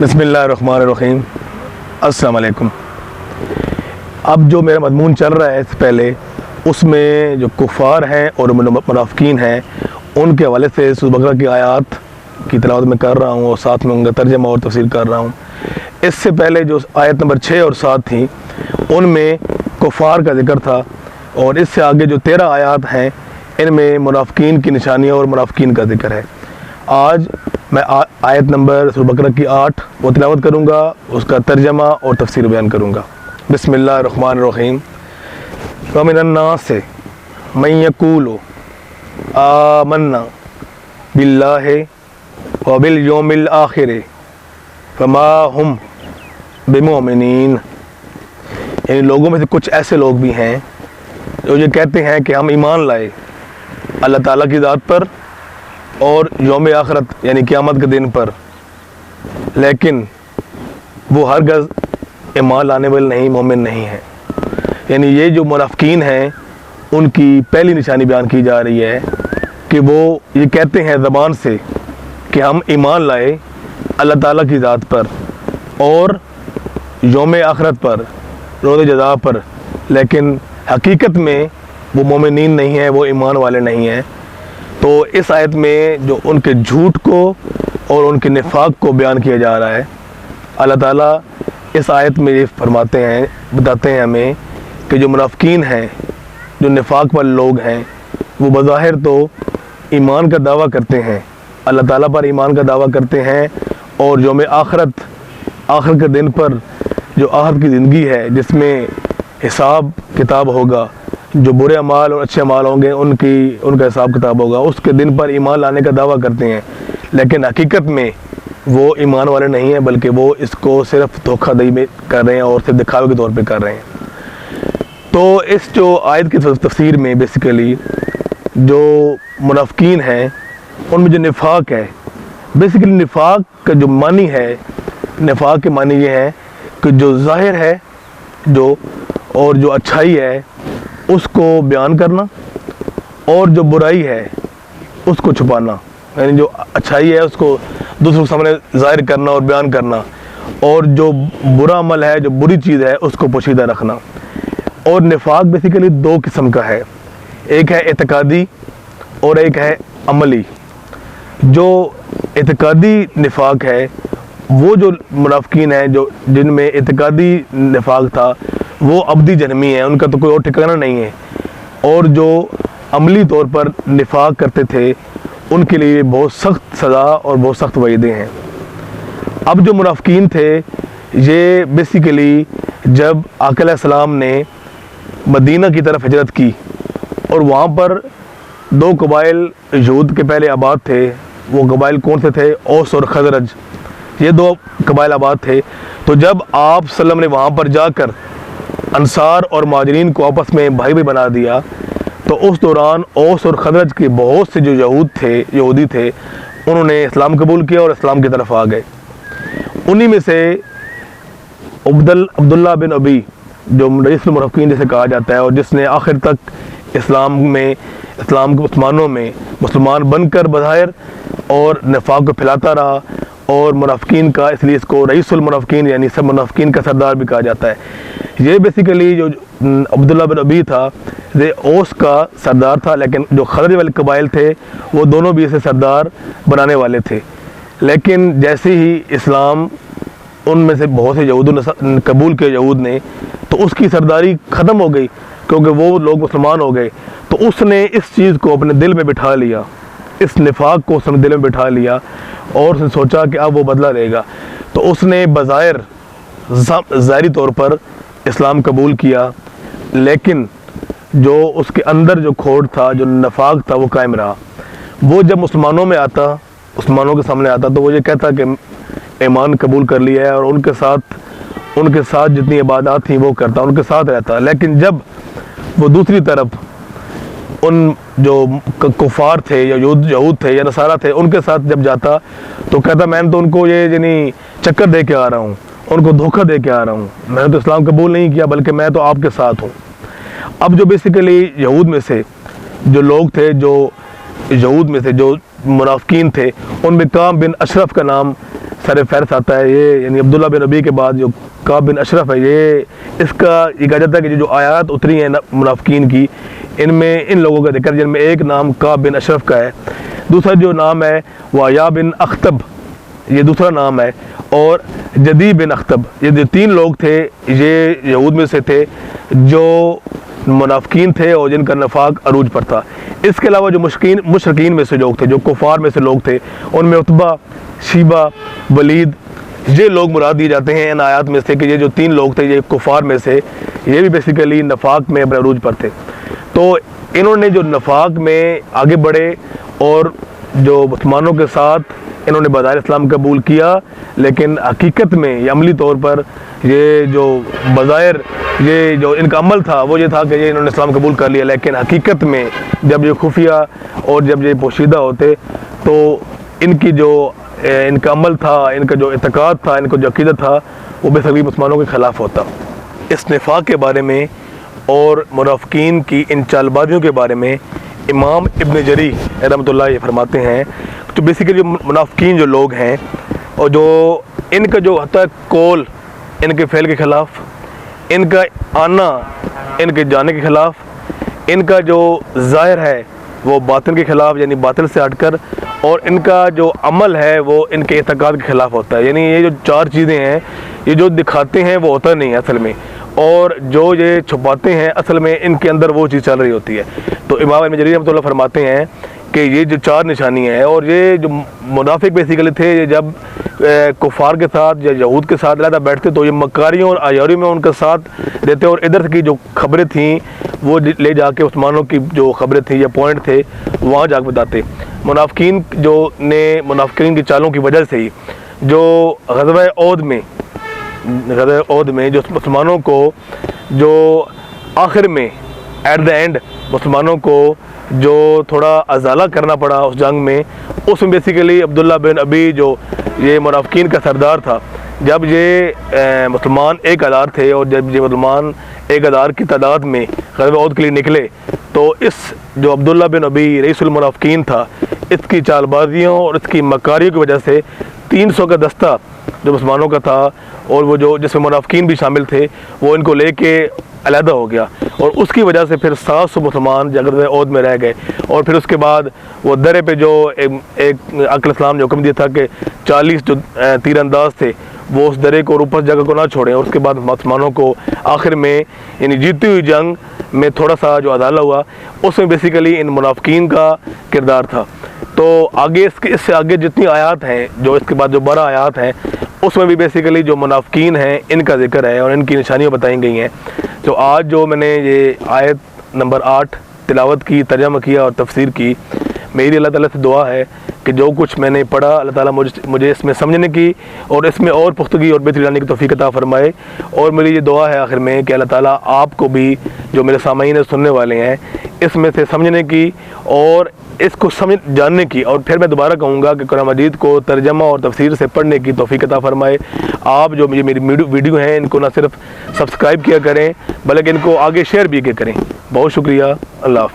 बिस्मिल्लाहिर्रहमानिर्रहीम। अस्सलाम वालेकुम। अब जो मेरा मज़मून चल रहा है इससे पहले, उसमें जो कुफ़ार हैं और मुनाफ़िकीन हैं उनके हवाले से सूरह बकरा की आयत की तिलावत में कर रहा हूँ और साथ में उनका तर्जमा और तफसीर कर रहा हूँ। इससे पहले जो आयत नंबर 6 और 7 थी उनमें कुफ़ार का ज़िक्र था, और इससे आगे जो 13 आयत हैं इनमें मुनाफ़िकीन की निशानियाँ और मुनाफ़िकीन का ज़िक्र है। आज मैं आयत नंबर सूरह बकरा की 8 वो तिलावत करूँगा, उसका तर्जमा और तफसीर बयान करूँगा। बिस्मिल्लाहिर्रहमानिर्रहीम। व मिनन्नास मन यक़ूलु आमन्ना बिल्लाहि व बिल यौमिल आखिर फमा हुम बिमुमिनीन। इन लोगों में से कुछ ऐसे लोग भी हैं जो ये कहते हैं कि हम ईमान लाए अल्लाह ताला की ज़ात पर और यौम आखिरत यानी क़यामत के दिन पर, लेकिन वो हरगज़ ईमान लाने वाले नहीं, मोमिन नहीं हैं। यानी ये जो मुनाफ़िकीन हैं उनकी पहली निशानी बयान की जा रही है कि वो ये कहते हैं ज़बान से कि हम ईमान लाए अल्लाह ताला की ज़ात पर और यौम आखिरत पर, रोज़ जज़ा पर, लेकिन हकीकत में वो मोमिनीन नहीं हैं, वो ईमान वाले नहीं हैं। तो इस आयत में जो उनके झूठ को और उनके निफाक को बयान किया जा रहा है, अल्लाह ताला इस आयत में ये फरमाते हैं, बताते हैं हमें कि जो मुनाफ़िकीन हैं, जो निफाक वाले लोग हैं, वो बज़ाहिर तो ईमान का दावा करते हैं, अल्लाह ताला पर ईमान का दावा करते हैं और यौम आखिरत, आखिर के दिन पर जो आखिरत की ज़िंदगी है जिसमें हिसाब किताब होगा, जो बुरे अमाल और अच्छे अमाल होंगे उनका हिसाब किताब होगा, उसके दिन पर ईमान लाने का दावा करते हैं, लेकिन हकीकत में वो ईमान वाले नहीं हैं, बल्कि वो इसको सिर्फ धोखाधड़ी में कर रहे हैं और सिर्फ दिखावे के तौर पे कर रहे हैं। तो इस जो आयत की तफसीर में बेसिकली जो मुनाफ़िकीन हैं उनमें जो निफाक है, बेसिकली निफाक का जो मानी है, निफाक के मानी ये है कि जो ज़ाहिर है जो और जो अच्छाई है उसको बयान करना और जो बुराई है उसको छुपाना, यानी जो अच्छाई है उसको दूसरों के सामने ज़ाहिर करना और बयान करना, और जो बुरा अमल है, जो बुरी चीज़ है उसको पोशीदा रखना। और निफाक बेसिकली दो किस्म का है, एक है एतकादी और एक है अमली। जो एतकादी निफाक है वो जो मुनाफ़िकीन हैं जो जिनमें एतकादी निफाक था वो अबदी जन्मी है, उनका तो कोई और ठिकाना नहीं है, और जो अमली तौर पर निफाक करते थे उनके लिए बहुत सख्त सज़ा और बहुत सख्त वईदें हैं। अब जो मुनाफ़िकीन थे ये बेसिकली जब आका अलैहिस्सलाम ने मदीना की तरफ हिजरत की और वहाँ पर दो कबाइल यहूद के पहले आबाद थे, वो कबाइल कौन से थे? औस और खज़रज, ये दो कबाइल आबाद थे। तो जब आप सल्लम ने वहाँ पर जाकर अंसार और मुहाजिरीन को आपस में भाई भाई बना दिया, तो उस दौरान औस और खज़रज के बहुत से जो यहूदी थे उन्होंने इस्लाम कबूल किया और इस्लाम की तरफ आ गए। उन्हीं में से अब्दुल्ला बिन अबी जो रईसुल मुनाफ़िकीन जिसे कहा जाता है और जिसने आखिर तक इस्लाम के मुसलमानों में मुसलमान बनकर बज़ाहिर और निफाक को फैलाता रहा, और मुनाफ़िकीन का इसलिए इसको रईसुल मुनाफ़िकीन यानी सब मुनाफ़िकीन का सरदार भी कहा जाता है। ये बेसिकली जो अब्दुल्ला बिन अबी था ये औस का सरदार था, लेकिन जो खज़रज वाले कबाइल थे वो दोनों भी इसे सरदार बनाने वाले थे। लेकिन जैसे ही इस्लाम उनमें से बहुत से यहूद ने कबूल किया यहूद ने, तो उसकी सरदारी ख़त्म हो गई क्योंकि वो लोग मुसलमान हो गए। तो उसने इस चीज़ को अपने दिल में बिठा लिया, इस निफाक को उसने दिल में बिठा लिया और उसने सोचा कि अब वो बदला लेगा। तो उसने बज़ाहिर ज़ाहिरी तौर पर इस्लाम कबूल किया, लेकिन जो उसके अंदर जो खोट था, जो निफाक था, वो कायम रहा। वो जब मुसलमानों में आता, मुसलमानों के सामने आता, तो वो ये कहता कि ईमान कबूल कर लिया है और उनके साथ जितनी इबादत थी वो करता, उनके साथ रहता। लेकिन जब वो दूसरी तरफ उन जो कुफार थे या यहूद थे या नसारा थे उनके साथ जब जाता तो कहता मैंने तो उनको ये यानी चक्कर दे के आ रहा हूँ, उनको धोखा दे के आ रहा हूँ, मैंने तो इस्लाम कबूल नहीं किया बल्कि मैं तो आपके साथ हूँ। अब जो बेसिकली यहूद में से जो लोग थे, जो यहूद में से जो मुनाफ़िकीन थे, उनमें काम बिन अशरफ का नाम سر فہرست آتا ہے یہ، یعنی عبداللہ بن ربیع کے بعد جو کعب بن اشرف ہے، اس کا یہ کہا جاتا ہے کہ جو آیات اتری ہیں منافقین کی، ان میں ان لوگوں کا ذکر، جن میں ایک نام کعب بن اشرف کا ہے، دوسرا جو نام ہے وہ عیاء بن اخطب، یہ دوسرا نام ہے، اور جدی بن اخطب، یہ جو 3 لوگ تھے یہ یہود میں سے تھے جو منافقین تھے اور جن کا نفاق عروج پر تھا۔ اس کے علاوہ جو مشرکین میں سے لوگ تھے، جو کفار میں سے لوگ تھے، ان میں عتبہ، شیبہ، ولید، یہ لوگ مراد دیے جاتے ہیں ان آیات میں سے کہ یہ جو 3 لوگ تھے یہ کفار میں سے، یہ بھی بیسیکلی نفاق میں اپنے عروج پر تھے۔ تو انہوں نے جو نفاق میں آگے بڑھے اور جو مسلمانوں کے ساتھ انہوں نے بظاہر اسلام قبول کیا، لیکن حقیقت میں یہ عملی طور پر یہ جو بظاہر یہ جو ان کا عمل تھا وہ یہ تھا کہ یہ انہوں نے اسلام قبول کر لیا، لیکن حقیقت میں جب یہ خفیہ اور جب یہ پوشیدہ ہوتے تو ان کی جو ان کا عمل تھا، ان کا جو اعتقاد تھا، ان کا جو عقیدہ تھا، وہ بے سبھی مسلمانوں کے خلاف ہوتا۔ اس نفاق کے بارے میں اور منافقین کی ان چال بازیوں کے بارے میں امام ابن جری رحمۃ اللہ یہ فرماتے ہیں تو بیسیکلی جو منافقین جو لوگ ہیں اور جو ان کا جو ہوتا ہے قول ان کے فعل کے خلاف، ان کا آنا ان کے جانے کے خلاف، ان کا جو ظاہر ہے وہ باطن کے خلاف یعنی باطن سے ہٹ کر، اور ان کا جو عمل ہے وہ ان کے اعتقاد کے خلاف ہوتا ہے۔ یعنی یہ جو 4 چیزیں ہیں یہ جو دکھاتے ہیں وہ ہوتا نہیں ہے اصل میں، اور جو یہ چھپاتے ہیں اصل میں ان کے اندر وہ چیز چل رہی ہوتی ہے۔ تو امام ابن جریر رحمۃ اللہ فرماتے ہیں کہ یہ جو 4 نشانیاں ہیں، اور یہ جو منافق بیسیکلی تھے یہ جب کفار کے ساتھ یا یہود کے ساتھ علیحدہ بیٹھتے تو یہ مکاریوں اور عیاریوں میں ان کے ساتھ دیتے، اور ادھر کی جو خبریں تھیں وہ لے جا کے عثمانوں کی جو خبریں تھیں یا پوائنٹ تھے وہاں جا کے بتاتے۔ منافقین کی چالوں کی وجہ سے ہی جو غزوہ عہد میں جو مسلمانوں کو جو آخر میں ایٹ دا اینڈ مسلمانوں کو جو تھوڑا ازالہ کرنا پڑا اس جنگ میں، اس میں بیسیکلی عبداللہ بن ابی جو یہ منافقین کا سردار تھا، جب یہ مسلمان 1000 تھے اور جب یہ مسلمان 1000 کی تعداد میں غزوہ عہد کے لیے نکلے تو اس جو عبداللہ بن ابی رئیس المنافقین تھا، اس کی چال بازیوں اور اس کی مکاریوں کی وجہ سے 300 کا دستہ جو مسلمانوں کا تھا اور وہ جو جس میں منافقین بھی شامل تھے وہ ان کو لے کے علیحدہ ہو گیا، اور اس کی وجہ سے پھر 700 مسلمان غزوہ عہد میں رہ گئے۔ اور پھر اس کے بعد وہ درے پہ جو ایک عقل اسلام نے حکم دیا تھا کہ 40 جو تیر انداز تھے وہ اس درے کو اور اوپر جگہ کو نہ چھوڑیں، اور اس کے بعد مسلمانوں کو آخر میں یعنی جیتی ہوئی جنگ میں تھوڑا سا جو ازالہ ہوا، اس میں بیسیکلی ان منافقین کا کردار تھا۔ تو آگے اس سے آگے جتنی آیات ہیں، جو اس کے بعد جو 12 آیات ہیں، اس میں بھی بیسیکلی جو منافقین ہیں ان کا ذکر ہے اور ان کی نشانیاں بتائی گئی ہیں۔ تو آج جو میں نے یہ آیت نمبر 8 تلاوت کی، ترجمہ کیا اور تفسیر کی، میری اللہ تعالیٰ سے دعا ہے کہ جو کچھ میں نے پڑھا اللہ تعالیٰ مجھے اس میں سمجھنے کی اور اس میں اور پختگی اور بہتری لانے کی توفیق عطا فرمائے، اور میری یہ دعا ہے آخر میں کہ اللہ تعالیٰ آپ کو بھی جو میرے سامعین سننے والے ہیں اس میں سے سمجھنے کی اور اس کو جاننے کی، اور پھر میں دوبارہ کہوں گا کہ قرآن مجید کو ترجمہ اور تفسیر سے پڑھنے کی توفیق عطا فرمائے۔ آپ جو میری ویڈیو ہیں ان کو نہ صرف سبسکرائب کیا کریں بلکہ ان کو آگے شیئر بھی کیا کریں۔ بہت شکریہ، اللہ حافظ۔